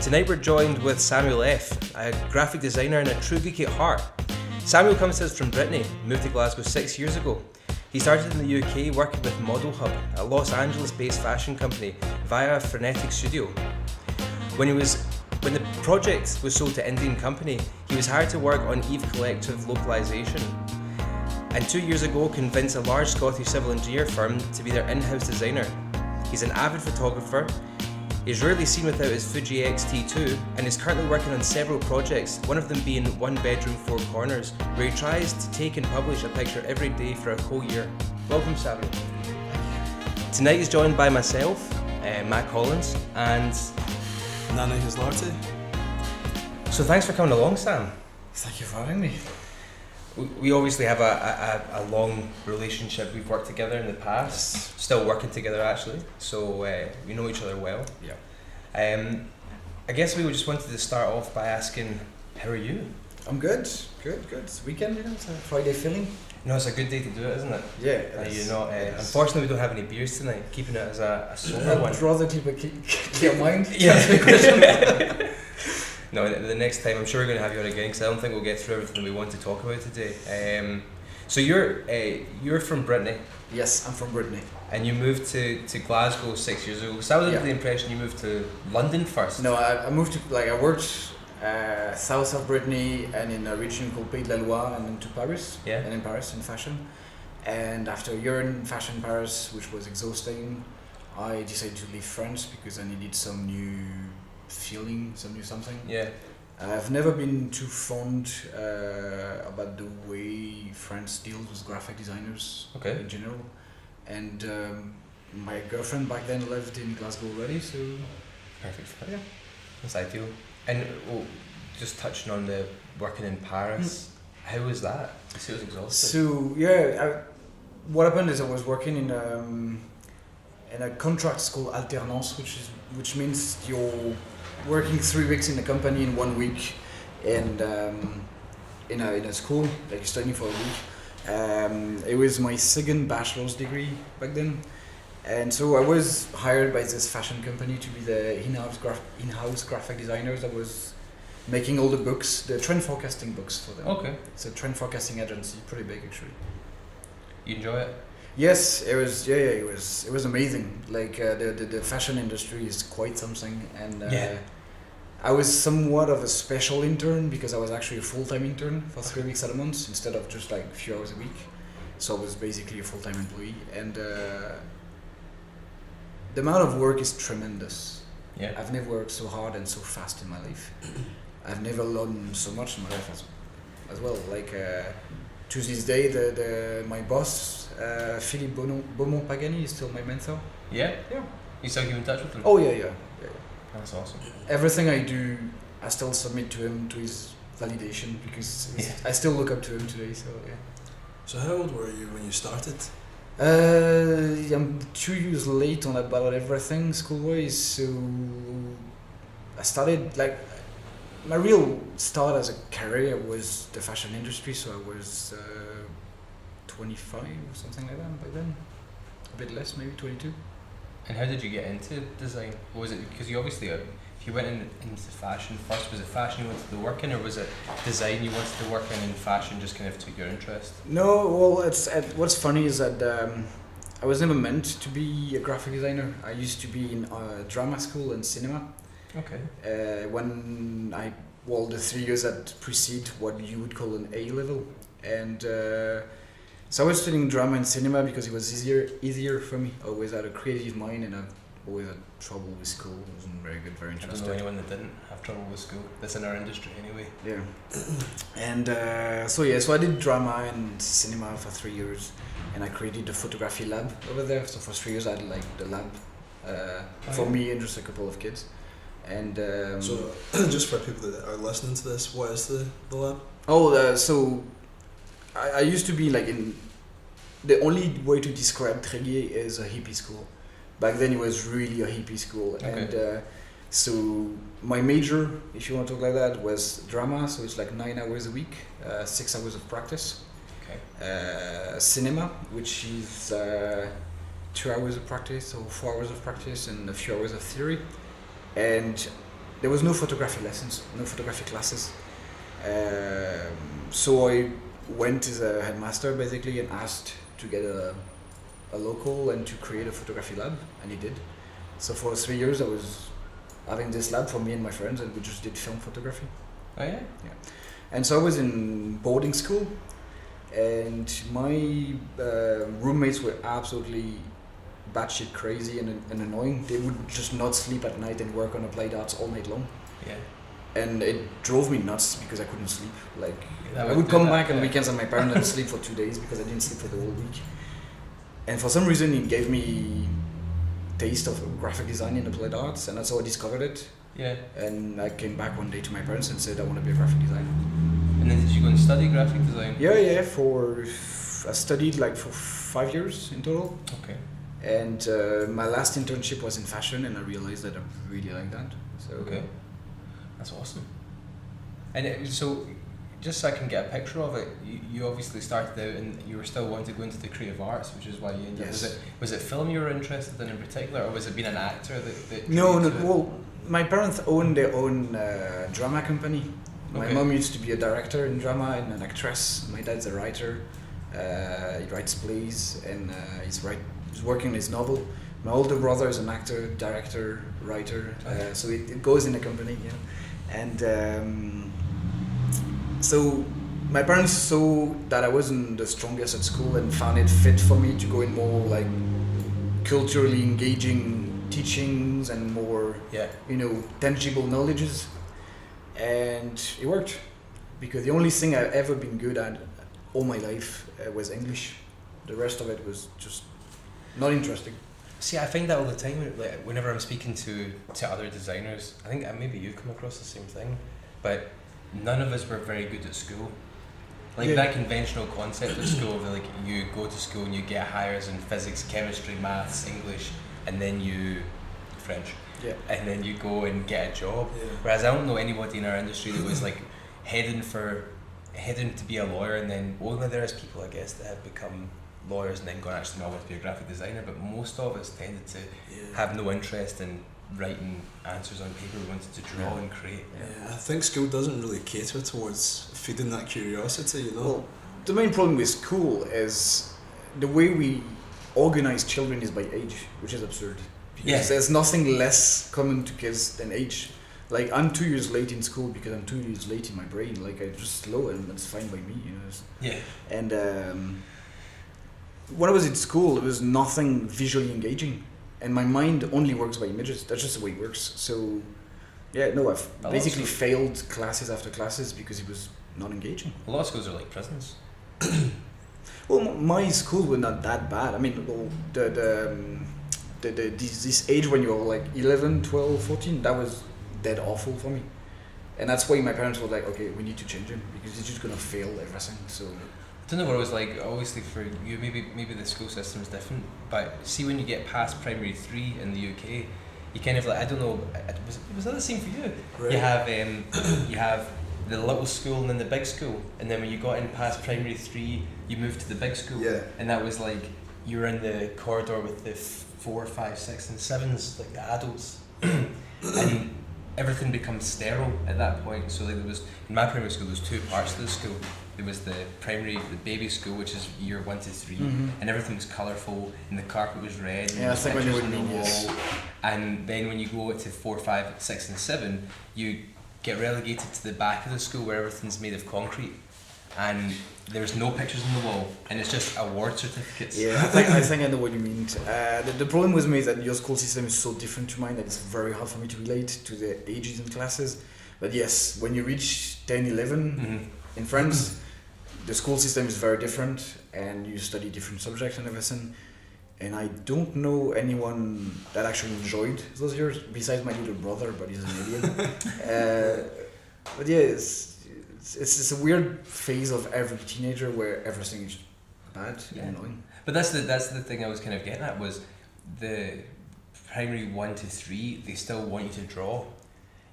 Tonight we're joined with Samuel F, a graphic designer and a true geek at heart. Samuel comes to us from Brittany, moved to Glasgow 6 years ago. He started in the UK working with Model Hub, a Los Angeles-based fashion company, via Frenetic Studio. When the project was sold to Indian company, he was hired to work on Eve Collective localisation. And 2 years ago convinced a large Scottish civil engineer firm to be their in-house designer. He's an avid photographer. He's rarely seen without his Fuji X-T2 and is currently working on several projects, one of them being One Bedroom, Four Corners, where he tries to take and publish a picture every day for a whole year. Welcome, Samuel. Tonight he's joined by myself, Matt Collins, and Nana Huslarty. So thanks for coming along, Sam. Thank you for having me. We obviously have a long relationship. We've worked together in the past, still working together actually, so we know each other well. Yeah. I guess we just wanted to start off by asking, how are you? I'm good. It's weekend, it's a Friday feeling. No, it's a good day to do it, isn't it? Yeah. Unfortunately, we don't have any beers tonight, keeping it as a sober one. I'd rather keep a clear mind. Yeah. No, the next time I'm sure we're going to have you on again because I don't think we'll get through everything we want to talk about today. So you're from Brittany. Yes, I'm from Brittany. And you moved to Glasgow 6 years ago. So I was under the impression you moved to London first. No, I moved to, I worked south of Brittany and in a region called Pays de la Loire and then to Paris. Yeah. And in Paris in fashion. And after a year in fashion Paris, which was exhausting, I decided to leave France because I needed some new feeling, some new something. Yeah. I've never been too fond about the way France deals with graphic designers in general. And my girlfriend back then lived in Glasgow already, so... Perfect. Yeah. That's ideal. And just touching on the working in Paris, how was that? You say it was exhausting. So, what happened is I was working in a contract called alternance, which means you're working 3 weeks in a company in 1 week, and in a school, like you're studying for a week. It was my second bachelor's degree back then, and so I was hired by this fashion company to be the in-house graphic designer that was making all the books, the trend forecasting books for them. Okay. It's a trend forecasting agency, pretty big actually. You enjoy it? Yes, it was. Yeah, it was amazing. Like the fashion industry is quite something, and I was somewhat of a special intern because I was actually a full-time intern for 3 weeks at a month instead of just like a few hours a week. So I was basically a full-time employee, and the amount of work is tremendous. Yeah. I've never worked so hard and so fast in my life. I've never learned so much in my life as well. Like to this day, my boss, Philippe Beaumont Pagani, is still my mentor. Yeah? Yeah. You still keep in touch with him? Oh yeah. That's awesome. Everything I do, I still submit to him, to his validation, because I still look up to him today, so yeah. So how old were you when you started? I'm 2 years late on about everything school-wise, so I started, like, my real start as a career was the fashion industry, so I was 25 or something like that back then, a bit less, maybe 22. And how did you get into design? Was it because you obviously, if you went into fashion first, was it fashion you wanted to work in, or was it design you wanted to work in and fashion just kind of took your interest? No, well, what's funny is that I was never meant to be a graphic designer. I used to be in drama school and cinema. Okay. The 3 years that precede what you would call an A level, and so I was studying drama and cinema because it was easier for me. I always had a creative mind, and I always had trouble with school. I wasn't very good, very interested. I don't know anyone that didn't have trouble with school. That's in our industry anyway. Yeah. And so I did drama and cinema for 3 years, and I created the photography lab over there. So for 3 years I had like the lab for me and just a couple of kids. And so just for people that are listening to this, what is the lab? So I used to be like in... The only way to describe Tréguier is a hippie school. Back then it was really a hippie school. Okay. And so my major, if you want to talk like that, was drama. So it's like 9 hours a week, 6 hours of practice. Okay. Cinema, which is 2 hours of practice, or 4 hours of practice and a few hours of theory. And there was no photography lessons, no photography classes. So I went as a headmaster basically and asked to get a local and to create a photography lab, and he did. So for 3 years I was having this lab for me and my friends, and we just did film photography. Oh yeah? Yeah. And so I was in boarding school, and my roommates were absolutely batshit crazy and annoying. They would just not sleep at night and work on applied arts all night long. Yeah. And it drove me nuts because I couldn't sleep. Like, That I would come back on yeah. weekends and my parents didn't sleep for 2 days because I didn't sleep for the whole week. And for some reason it gave me taste of graphic design in applied arts, and that's how I discovered it. Yeah. And I came back one day to my parents and said I want to be a graphic designer. And then did you go and study graphic design? Yeah, I studied like for 5 years in total. Okay. And my last internship was in fashion, and I realized that I really like that. So Okay. That's awesome. And so, just so I can get a picture of it, you obviously started out and you were still wanting to go into the creative arts, which is why you ended up. Yes. Was it film you were interested in particular, or was it being an actor that No. drew you to it? Well, my parents own their own drama company. My Okay. mom used to be a director in drama and an actress. My dad's a writer. He writes plays, and he's working on his novel. My older brother is an actor, director, writer. So it goes in a company, you know. And so my parents saw that I wasn't the strongest at school and found it fit for me to go in more like culturally engaging teachings and more, Yeah. tangible knowledges. And it worked, because the only thing I've ever been good at all my life was English. The rest of it was just not interesting. See, I find that all the time. Like, whenever I'm speaking to other designers, I think maybe you've come across the same thing, but none of us were very good at school. Like Yeah. that conventional concept of school, of like you go to school and you get hires in physics, chemistry, maths, English, and then French, Yeah. and then you go and get a job. Yeah. Whereas I don't know anybody in our industry that was like heading to be a lawyer, and then only there's people, I guess, that have become lawyers and then gone, actually no, I want to be a graphic designer, but most of us tended to have no interest in writing answers on paper. We wanted to draw and create. Yeah, I think school doesn't really cater towards feeding that curiosity, you know. Well, the main problem with school is the way we organize children is by age, which is absurd. Because Yeah. there's nothing less common to kids than age. Like, I'm 2 years late in school because I'm 2 years late in my brain. Like, I'm just slow, and that's fine by me, Yeah. And when I was in school, it was nothing visually engaging, and my mind only works by images. That's just the way it works. So, yeah, no, I've But basically also- failed classes after classes because it was not engaging. A lot of schools are like prisons. Well, my schools were not that bad. I mean, well, this age when you're like 11, 12, 14, that was dead awful for me. And that's why my parents were like, okay, we need to change him because he's just gonna fail everything. So I don't know what it was like. Obviously, for you, maybe the school system is different. But see, when you get past primary 3 in the UK, you kind of like, I don't know. Was that the same for you? Right. You have the little school and then the big school, and then when you got in past primary 3, you moved to the big school. Yeah. And that was like you were in the corridor with the 4, 5, 6, and 7s, like the adults, and everything becomes sterile at that point. So like there was in my primary school, there was 2 parts to the school. There was the baby school, which is year 1 to 3, and everything was colourful, and the carpet was red, and Yeah, I think I know pictures what you on the mean, yes. wall. And then when you go to 4, 5, 6, and 7, you get relegated to the back of the school where everything's made of concrete, and there's no pictures on the wall, and it's just award certificates. yeah, I think I know what you mean. The problem with me is that your school system is so different to mine that it's very hard for me to relate to the ages and classes. But yes, when you reach 10, 11 in France, the school system is very different, and you study different subjects and everything. And I don't know anyone that actually enjoyed those years besides my little brother, but he's an alien. But yeah, it's a weird phase of every teenager where everything is bad and annoying. But that's the thing I was kind of getting at, was the primary 1 to 3, they still want you to draw.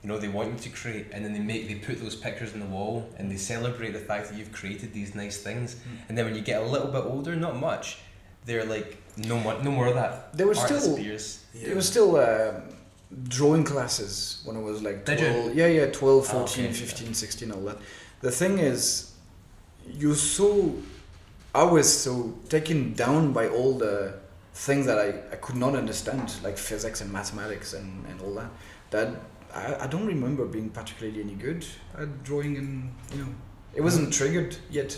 You know, they want you to create, and then they put those pictures on the wall, and they celebrate the fact that you've created these nice things. And then when you get a little bit older, not much, they're like, no more of that. There was Art still disappears. There was still drawing classes when I was like Did 12. you? Yeah, 12, Oh, 14, okay. 15, 16, all that. The thing is, I was so taken down by all the things that I could not understand, like physics and mathematics and all that, that I don't remember being particularly any good at drawing, and it wasn't triggered yet.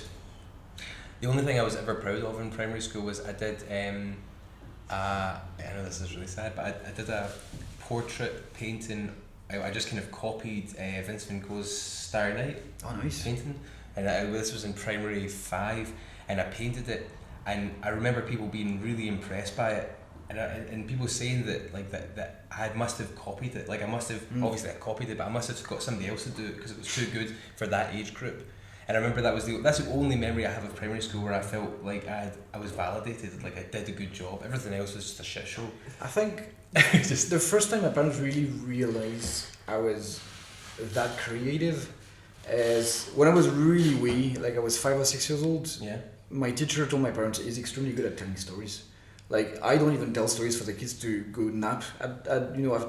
The only thing I was ever proud of in primary school was I did, I know this is really sad, but I did a portrait painting. I just kind of copied Vince van Gogh's Starry Night painting, and this was in primary 5, and I painted it, and I remember people being really impressed by it, and people saying that I must have copied it, like I must have, obviously I copied it, but I must have got somebody else to do it because it was too good for that age group. And I remember that's the only memory I have of primary school where I felt like I was validated, like I did a good job. Everything else was just a shit show. I think just the first time my parents really realized I was that creative is when I was really wee, like I was 5 or 6 years old. Yeah. My teacher told my parents he's extremely good at telling stories. Like I don't even tell stories for the kids to go nap at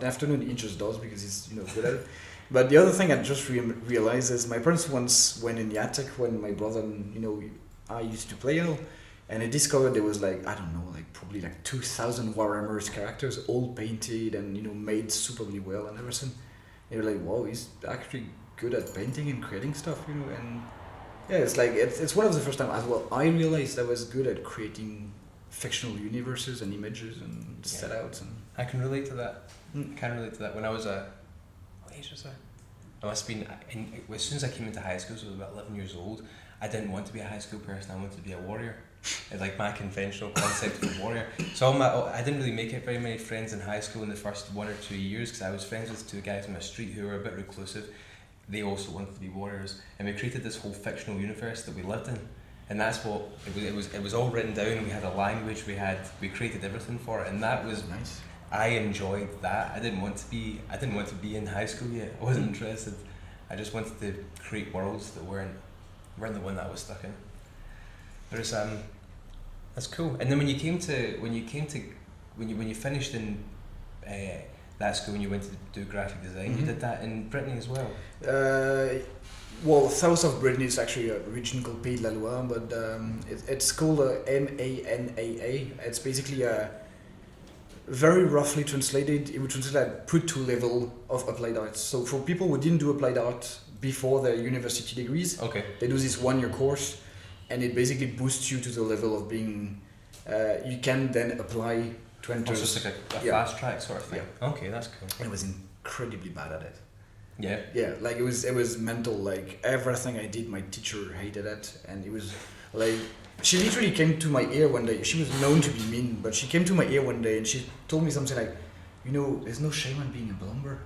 afternoon. He just does because he's good at it. But the other thing I just realized is my parents once went in the attic when my brother and I used to play, and I discovered there was probably 2,000 Warhammer's characters all painted and made superbly well and everything. They were like, wow, he's actually good at painting and creating stuff, and yeah, it's one of the first time as well I realized I was good at creating fictional universes and images and setouts. And I can relate to that. I can relate to that. When I was what age was I? I must have been, as soon as I came into high school, so I was about 11 years old, I didn't want to be a high school person, I wanted to be a warrior. It's like my conventional concept of a warrior. So I didn't really make it very many friends in high school in the first 1 or 2 years because I was friends with 2 guys on my street who were a bit reclusive. They also wanted to be warriors, and we created this whole fictional universe that we lived in. And that's what it was all written down. We had a language, we created everything for it, and that was nice. I enjoyed that. I didn't want to be in high school yet. I wasn't interested. I just wanted to create worlds that weren't the one that I was stuck in. There's that's cool. And then when you finished in that school and you went to do graphic design, you did that in Brittany as well. Well, south of Brittany is actually a region called Pays de la Loire, but it's called MANAA. It's basically a very roughly translated, it would translate at put to level of applied arts. So for people who didn't do applied art before their university degrees, they do this 1-year course, and it basically boosts you to the level of being, you can then apply to enter. So it's like a fast track sort of thing. Yeah. Okay, that's cool. And I was incredibly bad at it. Yeah. Yeah, like it was mental. Like everything I did, my teacher hated it, and it was like she literally came to my ear one day. She was known to be mean, but she came to my ear one day and she told me something like, there's no shame on being a plumber.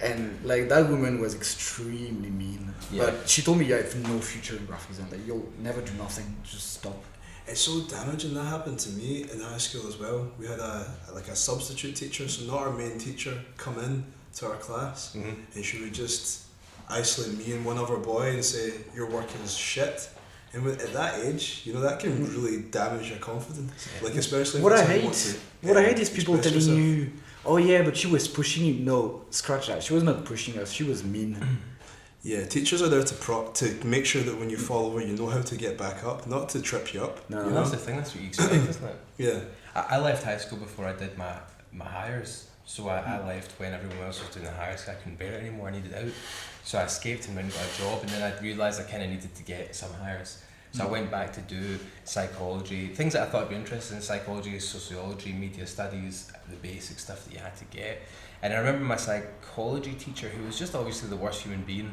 And like that woman was extremely mean. Yeah. But she told me you have no future in graphics and that you'll never do nothing. Just stop. It's so damaging. That happened to me in high school as well. We had a substitute teacher, so not our main teacher, come in to our class, and she would just isolate me and one other boy and say, "Your work is shit." And at that age, that can really damage your confidence. Like especially what I hate is people telling you, "Oh yeah, but she was pushing you." No, scratch that. She was not pushing us. She was mean. Yeah, teachers are there to make sure that when you fall over, you know how to get back up, not to trip you up. No, that's the thing. That's what you expect, isn't it? Yeah. I left high school before I did my hires. So I left when everyone else was doing the hires because I couldn't bear it anymore, I needed out. So I escaped and went and got a job, and then I realised I kind of needed to get some hires. So I went back to do psychology, things that I thought I'd be interested in, psychology, sociology, media studies, the basic stuff that you had to get. And I remember my psychology teacher, who was just obviously the worst human being,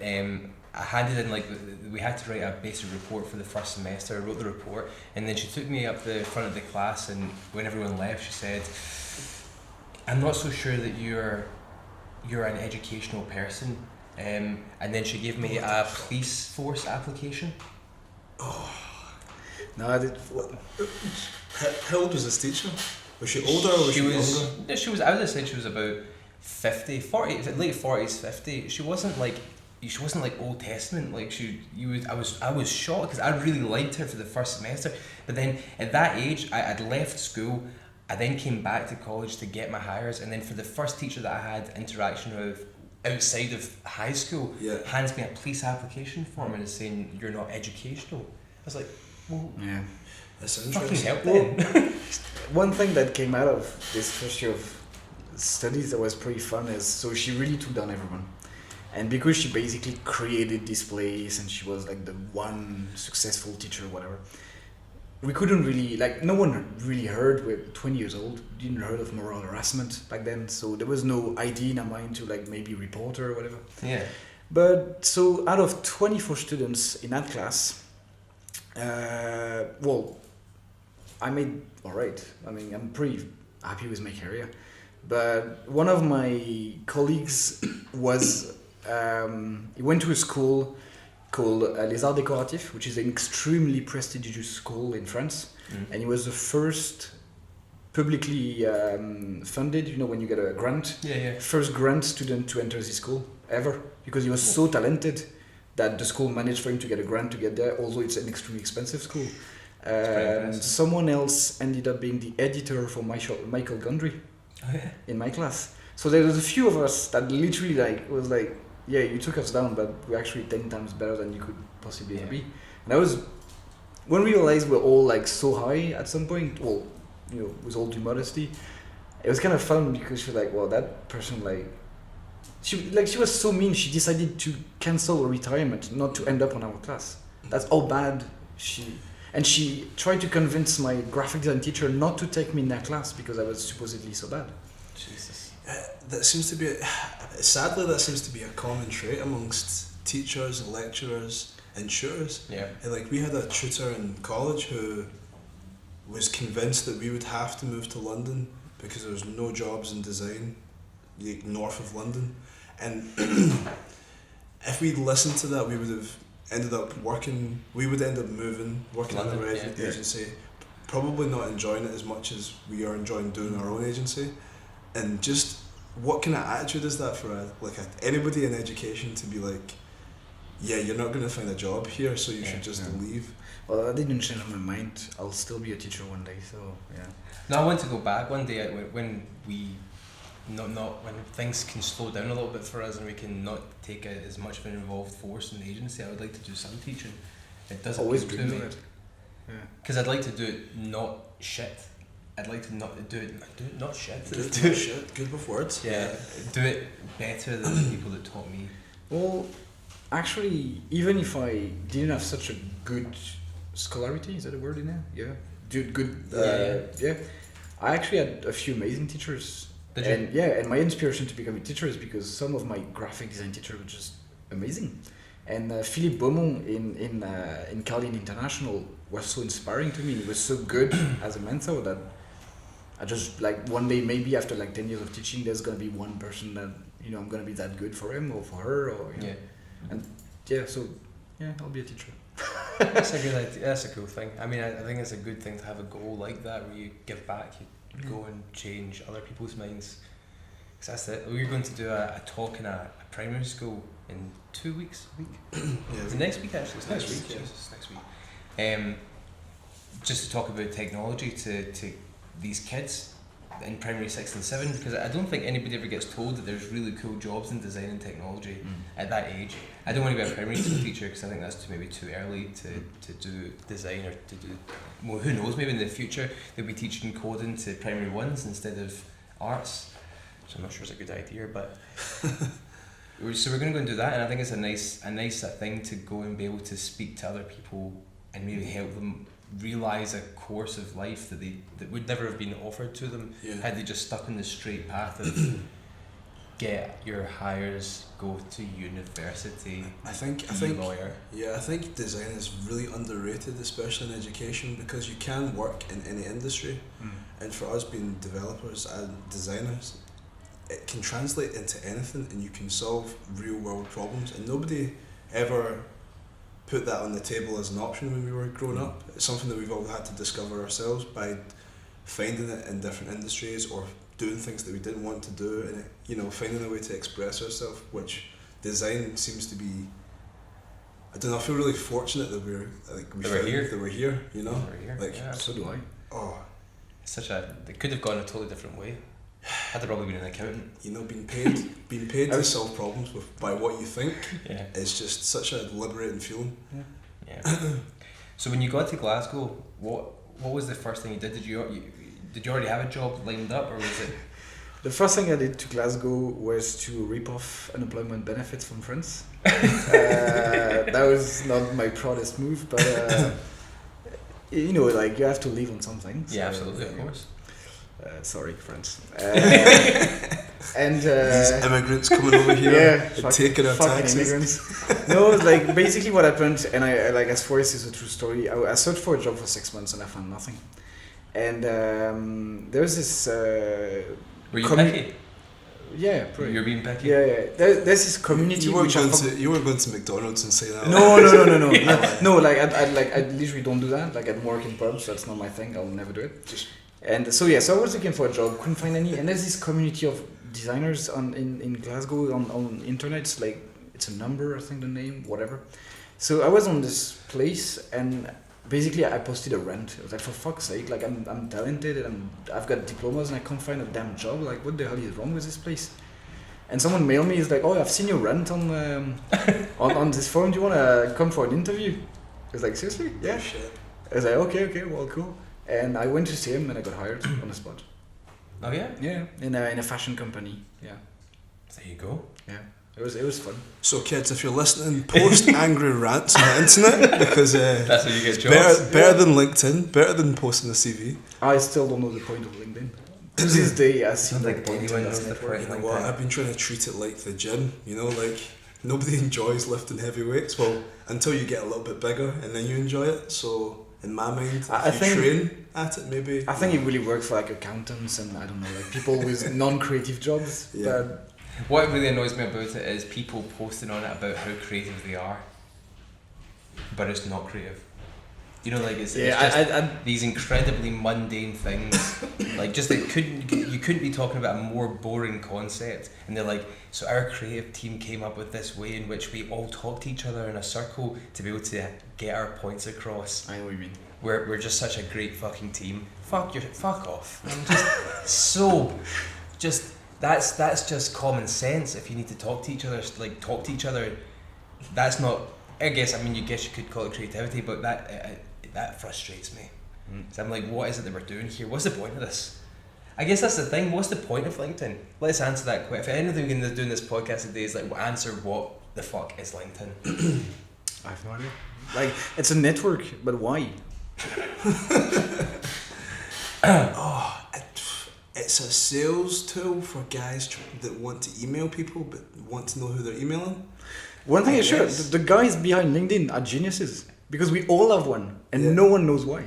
I handed in we had to write a basic report for the first semester. I wrote the report, and then she took me up the front of the class, and when everyone left she said, "I'm not so sure that you're an educational person," and then she gave me a police force application. Oh. No, I did. How old was this teacher? Was she older or was she younger? No, she was. I would have said she was about 50, 40, late 40s, 50. She wasn't like Old Testament. Like I was shocked because I really liked her for the first semester. But then at that age, I'd left school. I then came back to college to get my hires, and then for the first teacher that I had interaction with outside of high school, hands me a police application form and is saying you're not educational. I was like, well, Yeah. That's fucking interesting. help then. One thing that came out of this first year of studies that was pretty fun is, so she really took down everyone. And because she basically created this place and she was like the one successful teacher, whatever, we couldn't really, like, no one really heard, we're 20 years old, didn't heard of moral harassment back then, so there was no idea in our mind to like maybe report her or whatever. Yeah. But so out of 24 students in that class, well, I made alright. I mean, I'm pretty happy with my career. But one of my colleagues was, he went to a school called Les Arts Décoratifs, which is an extremely prestigious school in France. And he was the first publicly funded, you know, when you get a grant, first grant student to enter this school ever, because he was so talented that the school managed for him to get a grant to get there, although it's an extremely expensive school. Someone else ended up being the editor for Michael Gondry in my class. So there was a few of us that literally like was like, yeah, you took us down, but we're actually 10 times better than you could possibly be. And that was when we realized we're all like so high at some point. Well, you know, with all due modesty, it was kind of fun because she was like, well, that person like. She was so mean. She decided to cancel her retirement, not to end up on our class. That's how bad she. And she tried to convince my graphic design teacher not to take me in that class because I was supposedly so bad. Jesus. That seems to be, sadly, that seems to be a common trait amongst teachers, lecturers, and tutors. Yeah. And like we had a tutor in college who was convinced that we would have to move to London because there was no jobs in design north of London. And if we'd listened to that, we would have ended up working, we would end up moving, working in our agency, probably not enjoying it as much as we are enjoying doing our own agency. And just what kind of attitude is that for anybody in education to be like, yeah, you're not going to find a job here, so you should just leave. Well, I didn't change my mind. I'll still be a teacher one day, so yeah. No, I want to go back one day when we when things can slow down a little bit for us and we can not take as much of an involved force in the agency. I would like to do some teaching. It doesn't always appeal dreamed to me. of it. Yeah. Because I'd like to do it not shit. I'd like to not do it not shit. Do it shit. Good with words. Yeah, do it better than the people that taught me. Well, actually, even if I didn't have such a good scholarity, is that a word in there? Yeah. Yeah. I actually had a few amazing teachers. Did you? And yeah, and my inspiration to become a teacher is because some of my graphic design teachers were just amazing. And Philippe Beaumont in Carlin International was so inspiring to me. He was so good as a mentor that I just like one day, maybe after like 10 years of teaching, there's gonna be one person that, you know, I'm gonna be that good for him or for her, or you know. And yeah, so yeah, I'll be a teacher. That's a good idea. That's a cool thing. I mean, I think it's a good thing to have a goal like that where you give back, you go and change other people's minds. Because that's it. We're going to do a talk in a primary school in 2 weeks. It's next week actually. It's next week. Yeah. It's next week. Just to talk about technology to these kids in primary 6 and 7, because I don't think anybody ever gets told that there's really cool jobs in design and technology at that age. I don't want to be a primary school teacher because I think that's maybe too early to do design or to do, well, who knows, maybe in the future they'll be teaching coding to primary 1s instead of arts, so I'm not sure it's a good idea, but so we're going to go and do that, and I think it's a nice thing to go and be able to speak to other people and maybe help them realise a course of life that would never have been offered to them had they just stuck on the straight path of get your hires, go to university, I think lawyer. Yeah, I think design is really underrated, especially in education, because you can work in any industry, and for us being developers and designers, it can translate into anything, and you can solve real world problems, and nobody ever put that on the table as an option when we were growing up. It's something that we've all had to discover ourselves by finding it in different industries or doing things that we didn't want to do, and you know, finding a way to express ourselves, which design seems to be. I don't know, I feel really fortunate that we're here, you know. We're here. Like, Yeah. So do I. Oh, They could have gone a totally different way. Had they probably been an accountant. You know, being paid to solve problems by what you think Yeah. is just such a liberating feeling. Yeah. So when you got to Glasgow, what was the first thing you did? Did you already have a job lined up, or was it? The first thing I did to Glasgow was to rip off unemployment benefits from France. That was not my proudest move, but you know, like you have to live on something. Yeah, absolutely, of course. Sorry, France. And These immigrants coming over here, yeah, taking our fucking taxes. immigrants. No, like basically what happened, and I like as far as this is a true story. I searched for a job for 6 months and I found nothing. And there was this. Were you picky? Yeah, pretty. You're being picky. Yeah. There's this community. You weren't going to McDonald's and say that. No. Yeah. No, like I literally don't do that. Like I'd work in pubs. That's not my thing. I'll never do it. And so I was looking for a job, couldn't find any. And there's this community of designers in Glasgow on internet. It's like it's a number, I think the name, whatever. So I was on this place and basically I posted a rant. I was like, for fuck's sake, like I'm talented and I've got diplomas and I can't find a damn job. Like what the hell is wrong with this place? And someone mailed me, is like, oh, I've seen your rant on on this forum. Do you want to come for an interview? I was like, seriously? Yeah. Oh, shit. I was like, okay, well, cool. And I went to see him and I got hired on the spot. Oh yeah. Yeah, in a fashion company. Yeah. There you go. Yeah. It was fun. So kids, if you're listening, post angry rants on the internet because That's how you get jobs. better than LinkedIn, better than posting a CV. I still don't know the point of LinkedIn. To this day, I see I don't like think point anyone in knows this the network. point. You know what? I've been trying to treat it like the gym. You know, like nobody enjoys lifting heavy weights. Well, until you get a little bit bigger, and then you enjoy it. So in my mind, if I you think- train at it, maybe. I think it really works for like accountants and I don't know, like people with non-creative jobs. Yeah. But What really annoys me about it is people posting on it about how creative they are, but it's not creative. You know, like it's just these incredibly mundane things. Like just you couldn't be talking about a more boring concept. And they're like, so our creative team came up with this way in which we all talk to each other in a circle to be able to get our points across. I know what you mean. We're just such a great fucking team. Fuck off. I'm just that's just common sense. If you need to talk to each other, like talk to each other, that's not. I guess you could call it creativity, but that frustrates me. So I'm like, what is it that we're doing here? What's the point of this? I guess that's the thing. What's the point of LinkedIn? Let's answer that question. If anything we can do in this podcast today is like answer what the fuck is LinkedIn. I have no idea. Like it's a network, but why? It's a sales tool for guys that want to email people but want to know who they're emailing. One thing I is sure, guess. the guys behind LinkedIn are geniuses because we all have one and Yeah. no one knows why.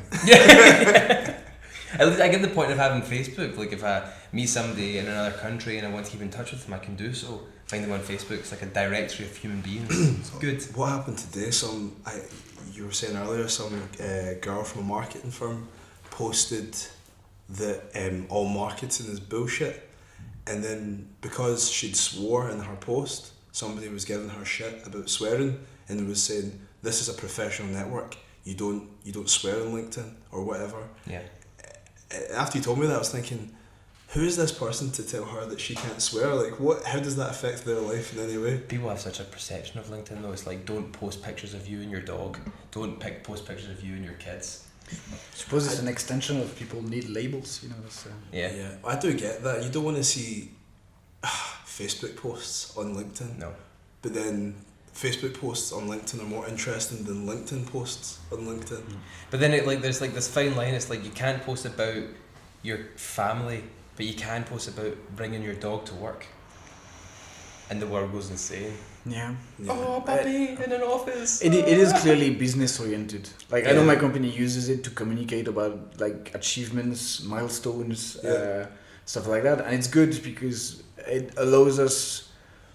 At least I get the point of having Facebook. Like if I meet somebody in another country and I want to keep in touch with them, I can do so. Find them on Facebook. It's like a directory of human beings. It's good. What happened today? You were saying earlier, some girl from a marketing firm posted that all marketing is bullshit, and then because she'd swore in her post, somebody was giving her shit about swearing and was saying this is a professional network. You don't swear on LinkedIn or whatever. Yeah. After you told me that, I was thinking, who is this person to tell her that she can't swear? Like, what? How does that affect their life in any way? People have such a perception of LinkedIn though. It's like, don't post pictures of you and your dog. Don't post pictures of you and your kids. I suppose it's an extension of people need labels, you know. Yeah. Yeah, I do get that. You don't want to see Facebook posts on LinkedIn. No. But then Facebook posts on LinkedIn are more interesting than LinkedIn posts on LinkedIn. But then there's like this fine line. It's like you can't post about your family, but you can post about bringing your dog to work. And the world goes insane. Yeah. Yeah. Oh, puppy in an office. It is clearly business oriented. Like I know my company uses it to communicate about like achievements, milestones, stuff like that, and it's good because it allows us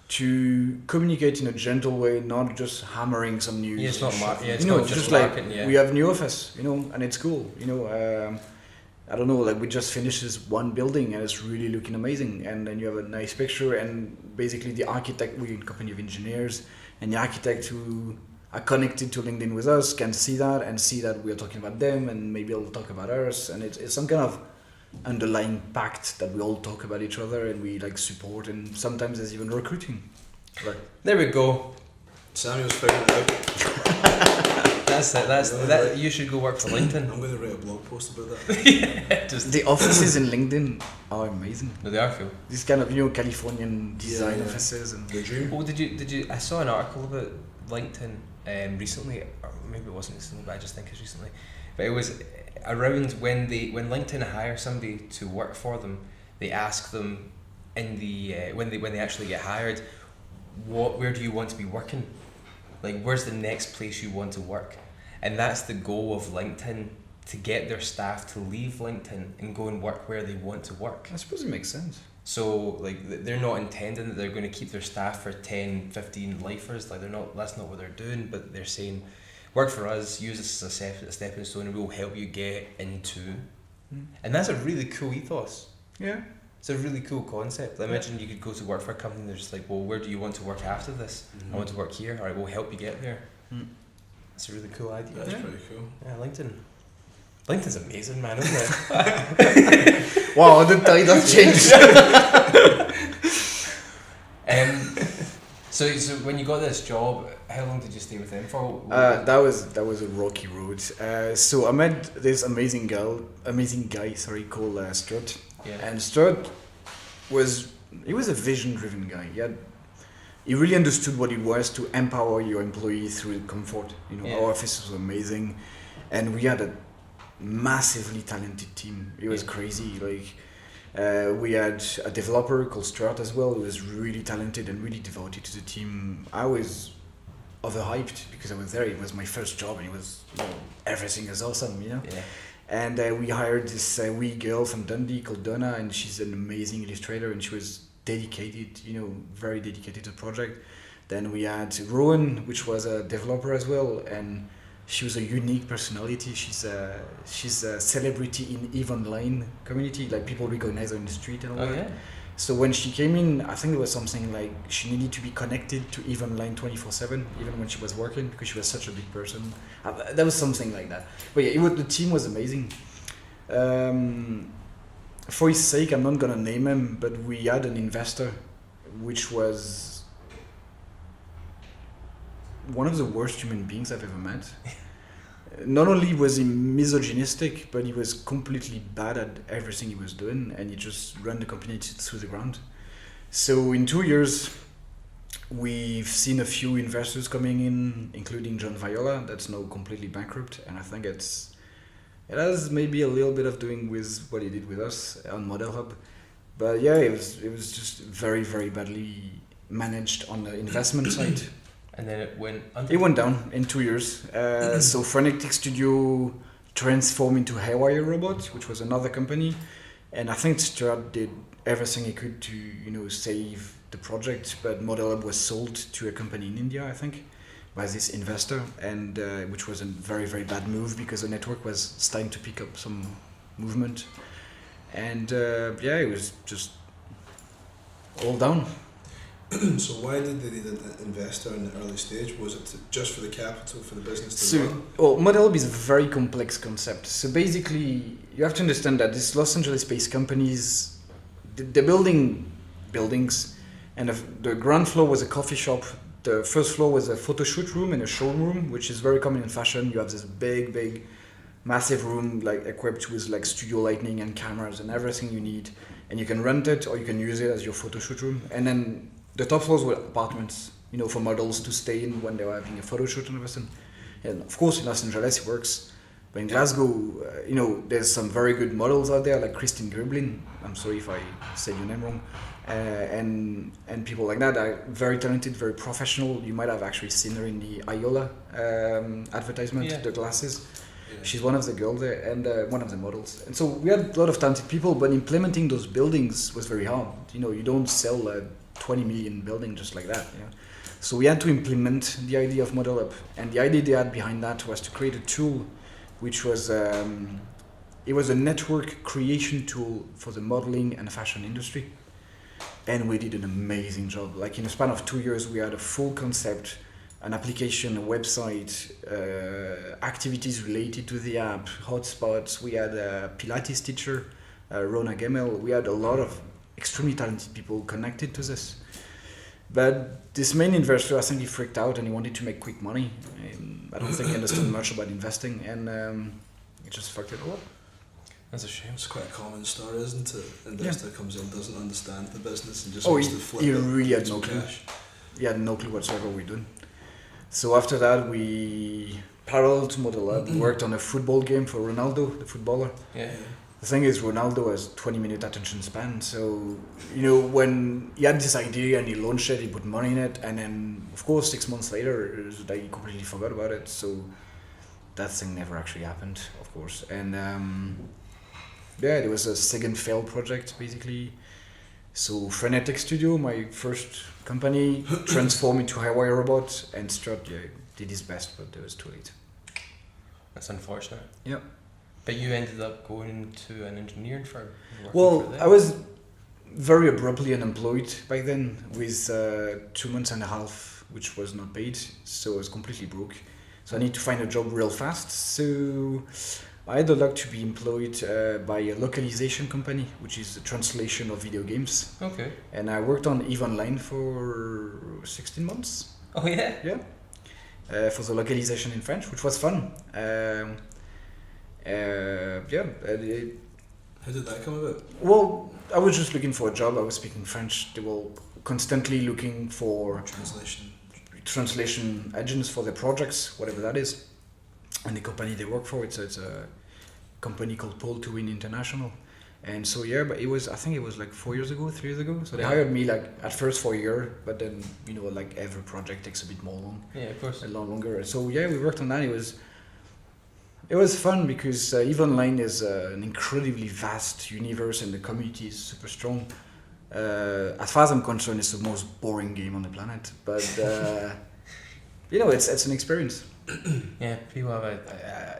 to communicate in a gentle way, not just hammering some news. Yeah, it's not you know, just like marketing, yeah. we have new office, you know, and it's cool. You know, I don't know, like we just finished this one building and it's really looking amazing. And then you have a nice picture and basically the architect, we're a company of engineers, and the architect who are connected to LinkedIn with us can see that and see that we're talking about them and maybe they'll talk about us. And it's some kind of underlying pact that we all talk about each other and we like support, and sometimes there's even recruiting. Right. There we go. Samuel's figured it out. That's it. That. You should go work for LinkedIn. I'm going to write a blog post about that. The offices in LinkedIn are amazing. No, they are cool. These kind of Californian design offices and The dream. Oh, did you? I saw an article about LinkedIn recently, or maybe it wasn't recently, but I just think it's recently. But it was around when LinkedIn hire somebody to work for them, they ask them in the when they actually get hired, where do you want to be working? Like, where's the next place you want to work? And that's the goal of LinkedIn, to get their staff to leave LinkedIn and go and work where they want to work. I suppose it makes sense. So like, they're not intending that they're going to keep their staff for 10, 15 lifers. Like, that's not what they're doing, but they're saying, work for us, use this as a stepping stone, and we'll help you get into. And that's a really cool ethos. Yeah. It's a really cool concept. I imagine you could go to work for a company and they're just like, well, where do you want to work after this? I want to work here. All right, we'll help you get there. That's a really cool idea. That's pretty cool. Yeah, LinkedIn. LinkedIn's amazing, man, isn't it? Wow, I didn't tell you that changed. So when you got this job, how long did you stay with them for? That was a rocky road. So I met this amazing guy, called Stuart. Yeah. And Stuart was a vision-driven guy. He really understood what it was to empower your employees through comfort. Our office was amazing, and we had a massively talented team. It was crazy. We had a developer called Stuart as well, who was really talented and really devoted to the team. I was overhyped because I was there. It was my first job, and it was everything is awesome, Yeah. And we hired this wee girl from Dundee called Donna, and she's an amazing illustrator, and she was dedicated, very dedicated to the project. Then we had Rowan, which was a developer as well, and she was a unique personality. She's a celebrity in EVE Online community, like people recognize her in the street and all that. Yeah. So when she came in, I think it was something like she needed to be connected to EVE Online 24/7, even when she was working, because she was such a big person. There was something like that. But yeah, the team was amazing. For his sake, I'm not gonna name him, but we had an investor, which was one of the worst human beings I've ever met. Not only was he misogynistic, but he was completely bad at everything he was doing, and he just ran the company through the ground. So in 2 years, we've seen a few investors coming in, including John Viola, that's now completely bankrupt, and I think it has maybe a little bit of doing with what he did with us on Model Hub. But yeah, it was just very, very badly managed on the investment side. And then it went under? It went down in 2 years. So Frenetic Studio transformed into Haywire Robot, which was another company. And I think Stuart did everything he could to, save the project. But Model Hub was sold to a company in India, I think, by this investor, and which was a very, very bad move because the network was starting to pick up some movement. And it was just all down. So why did they need an investor in the early stage? Was it just for the capital for the business to run? Well, Model Hub is a very complex concept. So basically, you have to understand that these Los Angeles-based companies, they're building buildings, and the ground floor was a coffee shop. The first floor was a photo shoot room and a showroom, which is very common in fashion. You have this big, massive room, like equipped with like studio lighting and cameras and everything you need, and you can rent it or you can use it as your photo shoot room. And then the top floors were apartments, for models to stay in when they were having a photo shoot and everything. And of course, in Los Angeles it works, but in Glasgow, there's some very good models out there, like Christine Griblin. I'm sorry if I said your name wrong. And people like that are very talented, very professional. You might have actually seen her in the Iola advertisement, the glasses. Yeah. She's one of the girls there and one of the models. And so we had a lot of talented people, but implementing those buildings was very hard. You don't sell a 20 million building just like that. So we had to implement the idea of Model Hub. And the idea they had behind that was to create a tool which was it was a network creation tool for the modeling and fashion industry. And we did an amazing job. Like in a span of 2 years, we had a full concept, an application, a website, activities related to the app, hotspots. We had a Pilates teacher, Rona Gemel. We had a lot of extremely talented people connected to this. But this main investor, I think he freaked out and he wanted to make quick money. I don't think he understood much about investing, and he just fucked it all up. That's a shame. It's quite a common story, isn't it? Investor comes in, doesn't understand the business, and just Oh, wants to flip he it. really had no some clue. cash. He had no clue whatsoever what we're doing. So after that, we, parallel to Model Lab, worked on a football game for Ronaldo, the footballer. Yeah. The thing is, Ronaldo has 20-minute attention span. So, you know, when he had this idea and he launched it, he put money in it, and then, of course, 6 months later, it was like he completely forgot about it. So that thing never actually happened, of course. And yeah, there was a second failed project, basically. So Frenetic Studio, my first company, transformed into Highwire Robot, and Stuart did his best, but it was too late. That's unfortunate. Yep. But you ended up going to an engineering firm. Well, I was very abruptly unemployed by then, with 2 months and a half, which was not paid, so I was completely broke. So I need to find a job real fast. So I had the luck to be employed by a localisation company, which is the translation of video games. Okay. And I worked on EVE Online for 16 months. Oh yeah? Yeah. For the localization in French, which was fun. Yeah. How did that come about? Well, I was just looking for a job. I was speaking French. They were constantly looking for translation agents for their projects, whatever that is. And the company they work for, it's a company called Pole to Win International. And so yeah, but I think it was like 3 years ago. So they hired me like at first for a year, but then, you know, like every project takes a bit more long. Yeah, of course. A lot longer. So yeah, we worked on that. It was fun because EVE Online is an incredibly vast universe and the community is super strong. As far as I'm concerned, it's the most boring game on the planet. But you know, it's an experience. Yeah, people have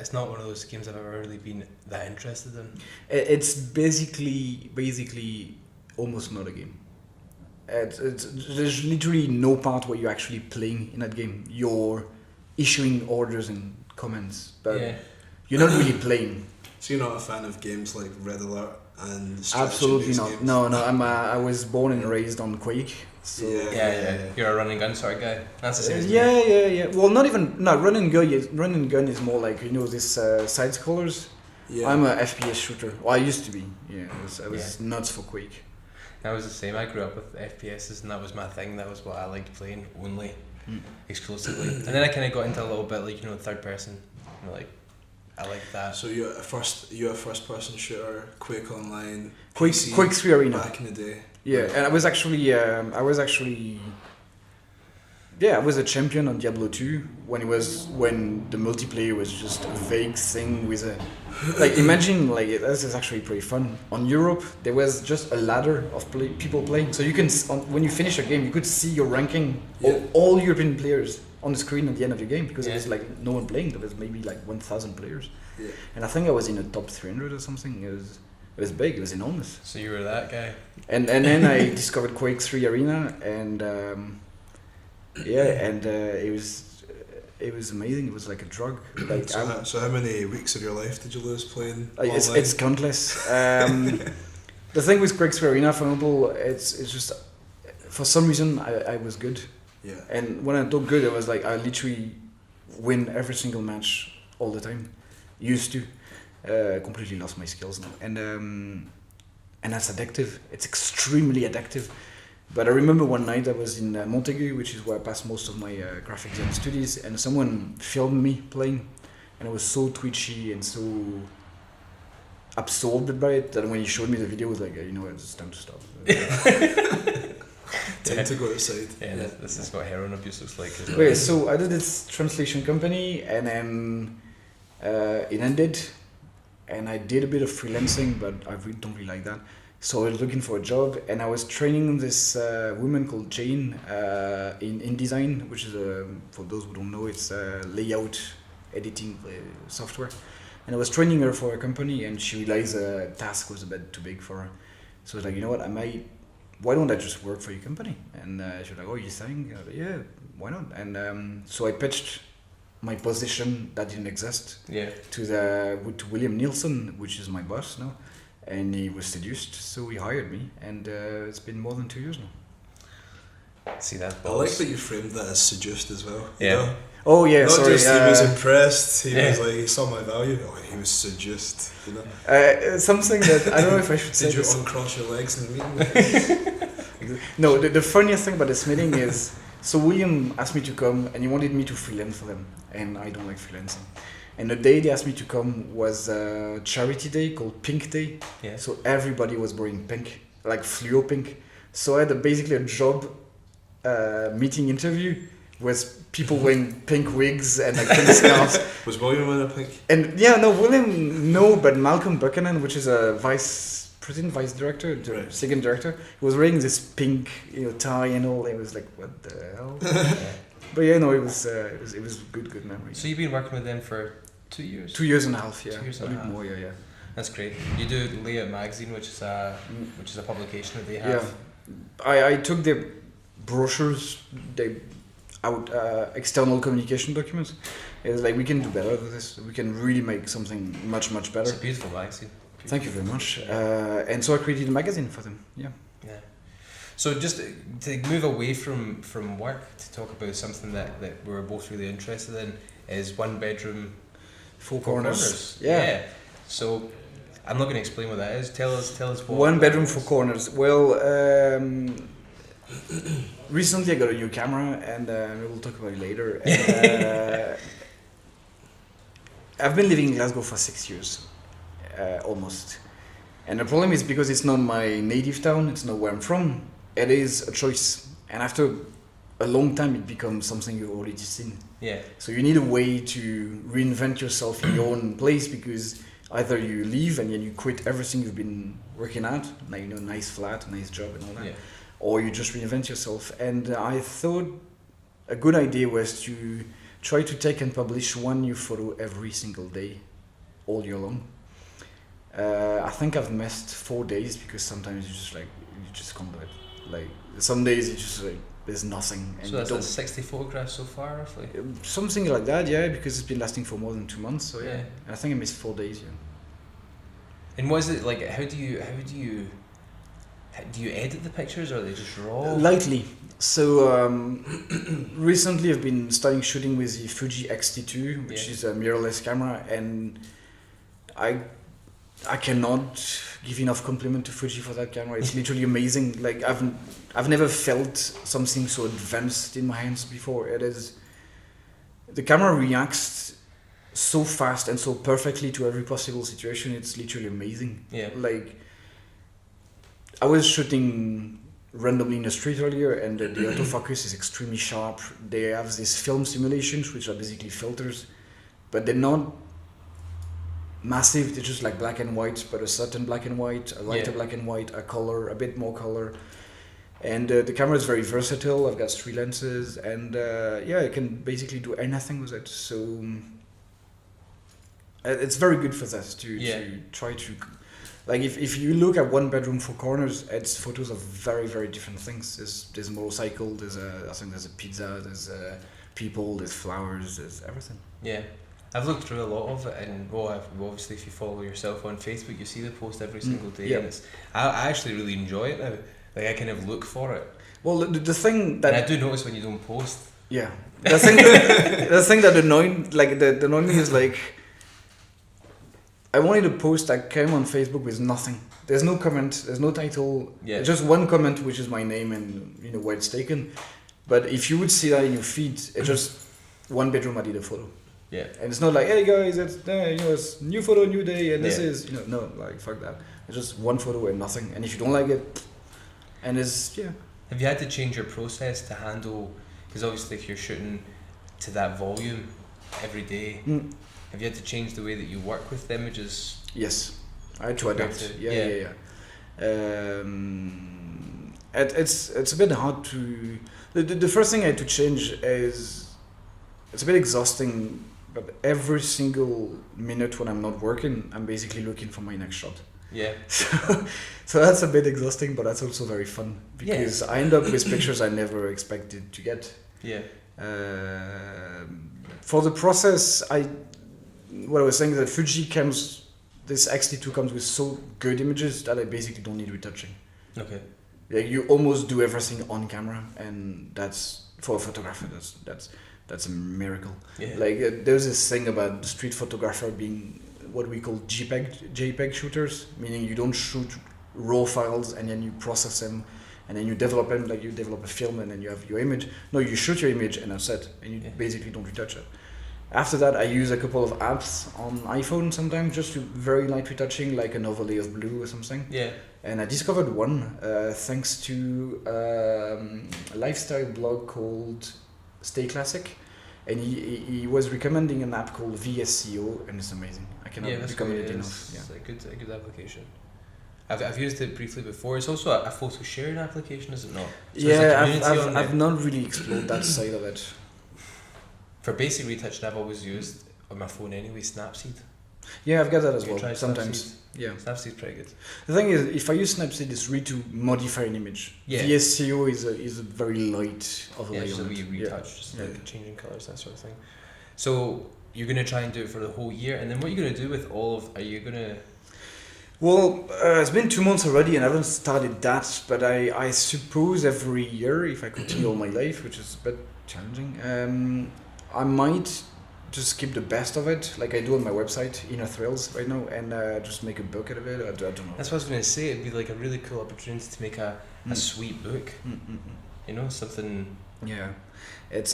it's not one of those games I've ever really been that interested in. It's basically almost not a game. There's literally no part where you're actually playing in that game. You're issuing orders and commands, but you're not really playing. So you're not a fan of games like Red Alert and Absolutely not. Games? No. I was born and raised on Quake. So Yeah. You're a run and gun sort of guy. That's the same as me. Yeah. Well, not even. No, run and gun is more like, you know, this side scrollers. Yeah. I'm a FPS shooter. Well, I used to be. Yeah, I was nuts for Quake. I was the same. I grew up with FPSs and that was my thing. That was what I liked playing only, exclusively. And then I kind of got into a little bit like, you know, third person. You know, like, I like that. So you're a first person shooter, Quake Online, Quake 3 Arena. back in the day. Yeah, and I was actually I was a champion on Diablo 2 when the multiplayer was just a vague thing with a like, imagine, like, this is actually pretty fun. On Europe there was just a ladder of people playing, so you can when you finish a game you could see your ranking of all European players on the screen at the end of the game, because there was like no one playing. There was maybe like 1,000 players, and I think I was in the top 300 or something. It was big. It was enormous. So you were that guy. And then I discovered Quake 3 Arena, and it was amazing. It was like a drug. Like, so how many weeks of your life did you lose playing? It's countless. The thing with Quake 3 Arena, for example, it's just for some reason I was good. Yeah. And when I do good, it was like I literally win every single match all the time. Used to. Completely lost my skills now, and that's addictive. It's extremely addictive. But I remember one night I was in Montaigu, which is where I passed most of my graphic design studies, and someone filmed me playing, and I was so twitchy and so absorbed by it that when he showed me the video, I was like, you know, it's time to stop. Time to go outside. Yeah, this is what heroin abuse looks like. Okay, so I did this translation company, and then it ended. And I did a bit of freelancing, but I really don't really like that. So I was looking for a job, and I was training this woman called Jane in InDesign, which is for those who don't know, it's a layout editing software. And I was training her for a company, and she realized the task was a bit too big for her. So I was like, you know what, why don't I just work for your company? And she was like, oh, you think? Yeah, why not? And so I pitched my position that didn't exist to William Nielsen, which is my boss now, and he was seduced, so he hired me, and it's been more than 2 years now. See that? I like that you framed that as seduced as well. Yeah. You know? Oh yeah, Not sorry. just he was impressed. He was like, he saw my value. Oh, he was seduced. You know. Something that I don't know if I should say. Did you this. uncross your legs in the meeting? No, the funniest thing about this meeting is, so William asked me to come, and he wanted me to freelance for them, and I don't like freelancing. And the day they asked me to come was a charity day called Pink Day. Yeah. So everybody was wearing pink, like fluo pink. So I had basically a job meeting interview with people wearing pink wigs and like pink scarves. Was William wearing a pink? And yeah, no, William, no, but Malcolm Buchanan, which is a vice director, Right. second director, he was wearing this pink, tie and all. It was like, what the hell? But yeah, no, it was good memory. So you've been working with them for 2 years? 2 years and a half, yeah. 2 years a and a bit half. more, yeah. That's great. You do Layout Magazine, which is a publication that they have. Yeah, I took their brochures, external communication documents. It's like, we can do better with this. We can really make something much better. It's a beautiful magazine. Thank you very much. And so I created a magazine for them. Yeah. Yeah. So just to move away from work to talk about something that we're both really interested in is one bedroom, Four corners. Yeah. So I'm not going to explain what that is. Tell us what. One bedroom, four corners. Well, recently I got a new camera, and we'll talk about it later. And, I've been living in Glasgow for 6 years, almost. And the problem is because it's not my native town, it's not where I'm from, it is a choice. And after a long time, it becomes something you've already seen. Yeah. So you need a way to reinvent yourself in your own place, because either you leave and then you quit everything you've been working at, like, nice flat, nice job and all that, or you just reinvent yourself. And I thought a good idea was to try to take and publish one new photo every single day, all year long. I think I've missed 4 days because sometimes you just can't do it. Like some days you just like there's nothing. And so that's like 60 photographs so far, roughly. Something like that, yeah, because it's been lasting for more than 2 months. So yeah, Yeah. I think I missed 4 days. Yeah. And what is it like? How do you edit the pictures, or are they just raw? Lightly. So recently I've been starting shooting with the Fuji X-T2, which is a mirrorless camera, and I cannot give enough compliment to Fuji for that camera. It's literally amazing. Like I've never felt something so advanced in my hands before. The camera reacts so fast and so perfectly to every possible situation. It's literally amazing. Yeah. Like I was shooting randomly in the street earlier, and the autofocus is extremely sharp. They have these film simulations, which are basically filters, but they're not massive. They're just like black and white, but a certain black and white, a lighter black and white, a color, a bit more color. And the camera is very versatile. I've got 3 lenses, and I can basically do anything with it. So it's very good for that to try to, like, if you look at one bedroom, 4 corners, it's photos of very, very different things. There's a motorcycle, I think there's a pizza, there's people, there's flowers, there's everything. Yeah. I've looked through a lot of it, and obviously if you follow yourself on Facebook, you see the post every single day, and I actually really enjoy it now. Like, I kind of look for it. Well, the thing that... And I do notice when you don't post. Yeah. The thing that annoyed me is, like, I wanted a post that came on Facebook with nothing. There's no comment, there's no title, just one comment, which is my name and where it's taken. But if you would see that in your feed, it's just one bedroom I did a photo. Yeah. And it's not like, hey guys, it's new photo, new day, and this is, no, like, fuck that. It's just one photo and nothing. And if you don't like it, and it's, Have you had to change your process to handle, because obviously if you're shooting to that volume every day, have you had to change the way that you work with the images? Yes, I had to adapt. It's a bit hard to... The first thing I had to change is, it's a bit exhausting, but every single minute when I'm not working, I'm basically looking for my next shot. Yeah. So that's a bit exhausting, but that's also very fun, because I end up with pictures I never expected to get. Yeah. For the process, what I was saying is that Fuji comes this X-T2 comes with so good images that I basically don't need retouching. Okay. Like you almost do everything on camera, and that's for a photographer. That's a miracle. Yeah. Like there's this thing about street photographer being what we call JPEG shooters, meaning you don't shoot raw files and then you process them and then you develop them, like you develop a film and then you have your image. No, you shoot your image and that's it, and you basically don't retouch it. After that, I use a couple of apps on iPhone sometimes just to very light retouching, like an overlay of blue or something. Yeah. And I discovered one thanks to a lifestyle blog called Stay Classic, and he was recommending an app called VSCO, and it's amazing. I cannot recommend it enough. It's a good application. I've used it briefly before. It's also a photo sharing application, is it not? So I've not really explored that side of it. For basic retouching, I've always used on my phone anyway, Snapseed. Yeah, I've got that as You well. try Sometimes. Snapseed? Yeah. Snapseed's pretty good. The thing is, if I use Snapseed, it's really to modify an image. Yeah. VSCO is a very light overlay. Just a on wee it. retouch, just like changing colours, that sort of thing. So you're gonna try and do it for the whole year, and then what are you gonna do with all of? Are you gonna? Well, it's been 2 months already, and I haven't started that. But I suppose every year, if I continue all my life, which is a bit challenging, I might just keep the best of it, like I do on my website, Inner Thrills, right now, and just make a book out of it. I don't know. That's what I was gonna say. It'd be like a really cool opportunity to make a sweet book. You know, something. Yeah, it's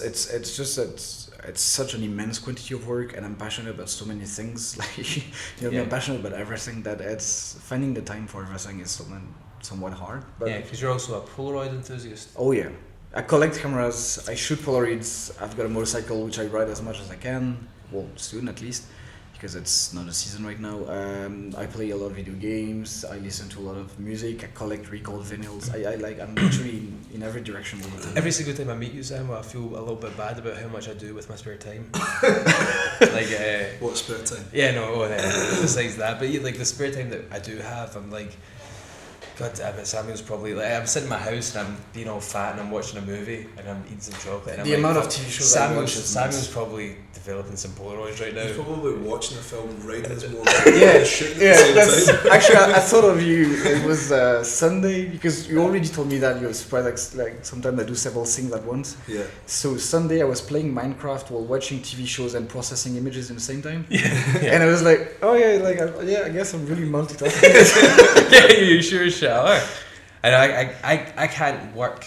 just it's such an immense quantity of work, and I'm passionate about so many things. Like I'm passionate about everything, that it's finding the time for everything is somewhat hard. But Yeah, because you're also a Polaroid enthusiast. oh yeah, I collect cameras. I shoot Polaroids. I've got a motorcycle which I ride as much as I can. Well, soon at least, because it's not a season right now. I play a lot of video games. I listen to a lot of music. I collect recalled vinyls. I'm literally in every direction all the time. Every single time I meet you, Sam, I feel a little bit bad about how much I do with my spare time. What spare time? Yeah, no. Besides that, but like the spare time that I do have, I'm like, God damn it, Samuel's probably like, I'm sitting in my house and I'm being all fat and I'm watching a movie and I'm eating some chocolate. And The I'm amount like, of TV shows I watch is Samuel's probably developing some Polaroids right now. He's probably watching a film right in his moment. That's actually I thought of you. It was Sunday, because you already told me that you're surprised. Like sometimes I do several things at once. Yeah. So Sunday I was playing Minecraft while watching TV shows and processing images at the same time. Yeah. And I was like, oh yeah, I guess I'm really multitasking. Yeah, you sure are. And I can't work.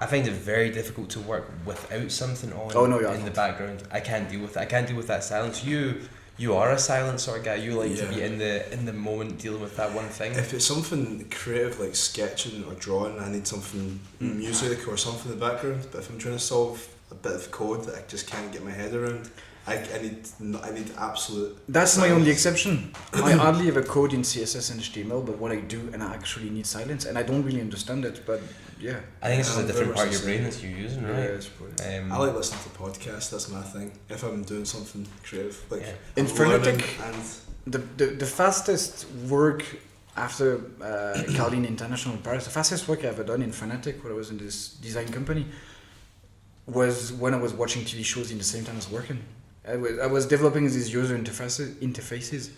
I find it very difficult to work without something on in the background. I can't deal with it. I can't deal with that silence. You are a silent sort of guy. You like to be in the moment dealing with that one thing. If it's something creative like sketching or drawing, I need something music or something in the background. But if I'm trying to solve a bit of code that I just can't get my head around, I need absolute. That's silence. my only exception. I hardly ever code in CSS and HTML, but when I do, and I actually need silence, and I don't really understand it, but yeah. I think it's just a different part of your very brain much that you're using, Yeah, right? I suppose. I like listening to podcasts. That's my thing. If I'm doing something creative, like In I'm learning Frenetic, and the fastest work after Carlin International in Paris, the fastest work I ever done in Frenetic, when I was in this design company, was when I was watching TV shows in the same time as working. I was developing these user interfaces,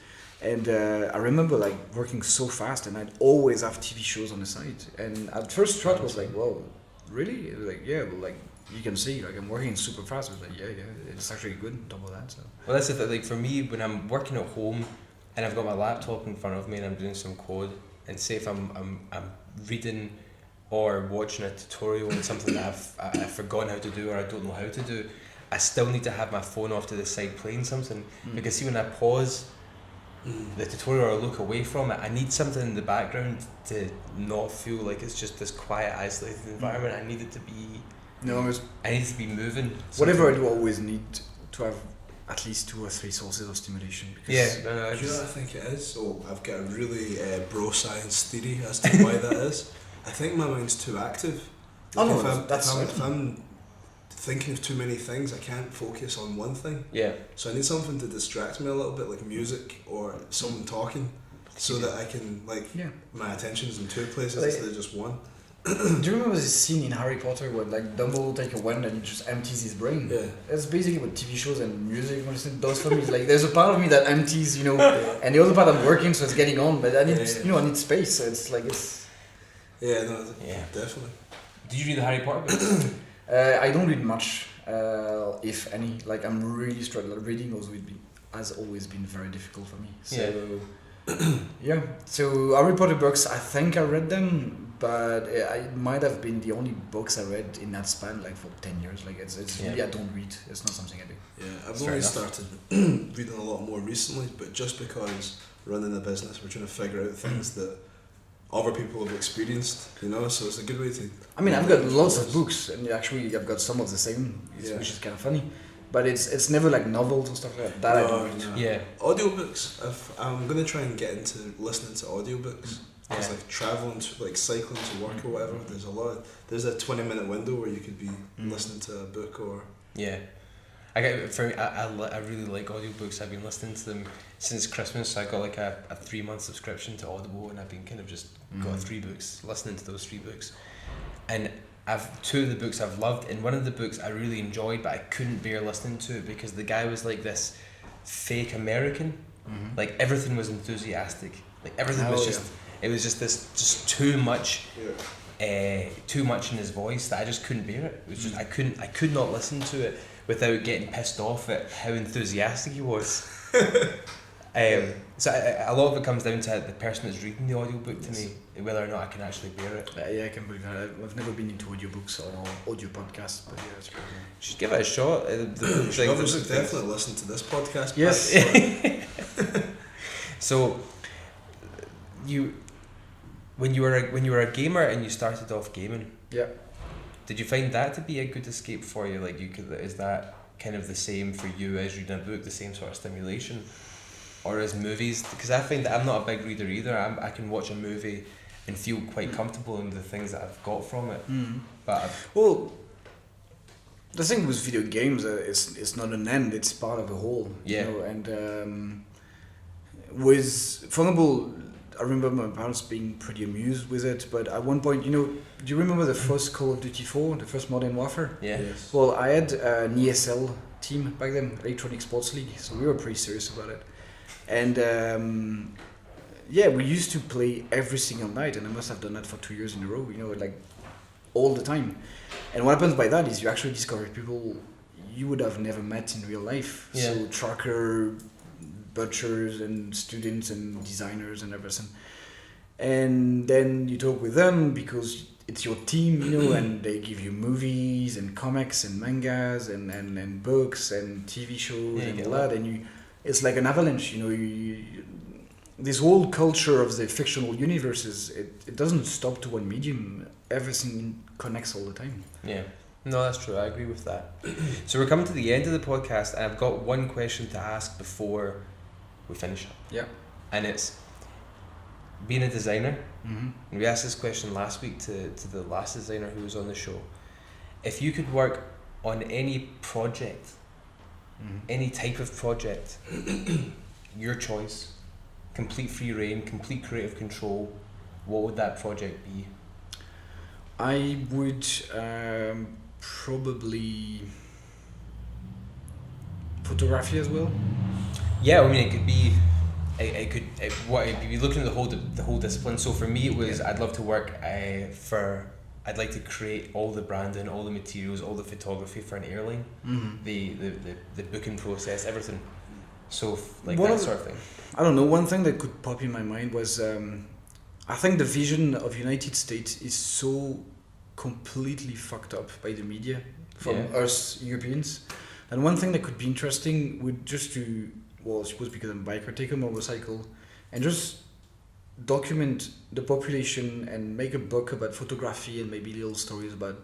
and I remember like working so fast, and I'd always have TV shows on the side. And at first thought was like, "Whoa, really?" It was like, yeah, but like you can see, like I'm working super fast. I was like, yeah, it's actually good on top of that. So. Well, that's the thing. Like for me, when I'm working at home and I've got my laptop in front of me and I'm doing some code, and say if I'm reading or watching a tutorial on something that I've forgotten how to do or I don't know how to do, I still need to have my phone off to the side playing something, because see when I pause the tutorial or look away from it, I need something in the background to not feel like it's just this quiet, isolated environment. I need it to be. I need to be moving. Whatever I do, I always need to have at least 2 or 3 sources of stimulation. Because do you know what I think it is? So I've got a really bro science theory as to why that is. I think my mind's too active. If I'm thinking of too many things, I can't focus on one thing. Yeah. So I need something to distract me a little bit, like music or someone talking, so that I can my attention's in 2 places instead of just one. Do you remember this scene in Harry Potter where like Dumbledore take a wand and he just empties his brain? Yeah. That's basically what TV shows and music does for me. It's like there's a part of me that empties, and the other part I'm working, so it's getting on. But I need, I need space. So it's like it's. Yeah, no, definitely. Did you read the Harry Potter books? I don't read much, if any. Like I'm really struggling. Reading has always been very difficult for me. So yeah. So Harry Potter books, I think I read them. But it might have been the only books I read in that span, like for 10 years. Like it's really, I don't read. It's not something I do. Yeah, I've only started reading a lot more recently, but just because running a business, we're trying to figure out things that other people have experienced, so it's a good way to... I mean, I've got lots of books, and actually I've got some of the same, which is kind of funny. But it's never like novels and stuff like that. I don't read. No. Yeah. Audiobooks, I'm going to try and get into listening to audiobooks. It's like traveling, like cycling to work or whatever. There's a 20-minute window where you could be listening to a book or... Yeah. I really like audiobooks. I've been listening to them since Christmas. So I got like a 3-month subscription to Audible, and I've been kind of just got 3 books, listening to those 3 books. And I've 2 of the books I've loved, and one of the books I really enjoyed, but I couldn't bear listening to it because the guy was like this fake American. Like everything was enthusiastic. Like everything was just... It was just too much, too much in his voice that I just couldn't bear it. It was just I could not listen to it without getting pissed off at how enthusiastic he was. So a lot of it comes down to the person that's reading the audiobook to me, whether or not I can actually bear it. Yeah, I can believe that. I've never been into audiobooks or audio podcasts, but yeah, it's pretty cool. Just give it a shot. Obviously, definitely listen to this podcast. Yes. So, when you were a gamer and you started off gaming, did you find that to be a good escape for you? Like is that kind of the same for you as reading a book, the same sort of stimulation, or as movies? Because I find that I'm not a big reader either. I can watch a movie and feel quite comfortable in the things that I've got from it. But the thing with video games, it's not an end; it's part of a whole. Yeah. And with, for example, I remember my parents being pretty amused with it, but at one point, do you remember the first Call of Duty 4, the first Modern Warfare? Yeah. Yes. Well, I had an ESL team back then, Electronic Sports League, so we were pretty serious about it. And we used to play every single night, and I must have done that for 2 years in a row, like all the time. And what happens by that is you actually discover people you would have never met in real life. Yeah. So trucker, butchers and students and designers and everything, and then you talk with them because it's your team, and they give you movies and comics and mangas and books and TV shows and all that, and it's like an avalanche, this whole culture of the fictional universes, it doesn't stop to one medium. Everything connects all the time. Yeah. No, that's true. I agree with that. So we're coming to the end of the podcast, and I've got one question to ask before we finish up. Yeah. And it's being a designer. Mm-hmm. And we asked this question last week to the last designer who was on the show. If you could work on any project, any type of project, your choice, complete free reign, complete creative control, what would that project be? I would probably photography as well. Yeah, I mean, it could be. If you're looking at the whole discipline. So for me, it was I'd love to work I'd like to create all the branding, all the materials, all the photography for an airline, the booking process, everything. So like that sort of thing. I don't know. One thing that could pop in my mind was I think the vision of United States is so completely fucked up by the media from us Europeans. And one thing that could be interesting would just to, well, I suppose because I'm a biker, take a motorcycle and just document the population and make a book about photography and maybe little stories about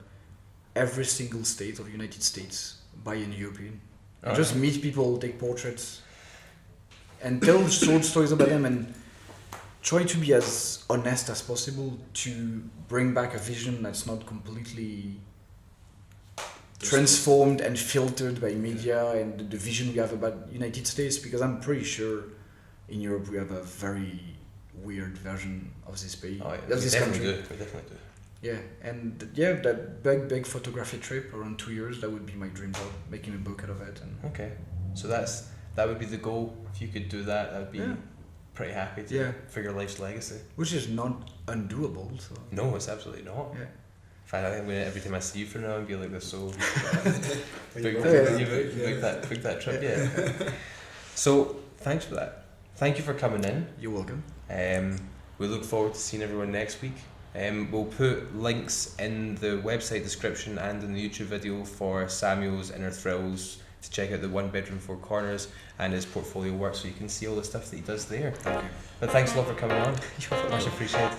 every single state of the United States by a European. And just meet people, take portraits, and tell short stories about them and try to be as honest as possible to bring back a vision that's not completely transformed and filtered by media and the vision we have about United States, because I'm pretty sure in Europe we have a very weird version of this country. We definitely do. Yeah, and that big photography trip around 2 years, that would be my dream job, making a book out of it. And Okay, so that would be the goal. If you could do that, that would be pretty happy to for your life's legacy. which is not undoable. So No, it's absolutely not. yeah, In fact, I think every time I see you from now, I'd be like, this so book that trip, yeah. So thanks for that. Thank you for coming in. you're welcome. We look forward to seeing everyone next week. We'll put links in the website description and in the YouTube video for Samuel's Inner Thrills to check out the 1 bedroom 4 corners and his portfolio work, so you can see all the stuff that he does there. Thank you. But thanks a lot for coming on. Much appreciated.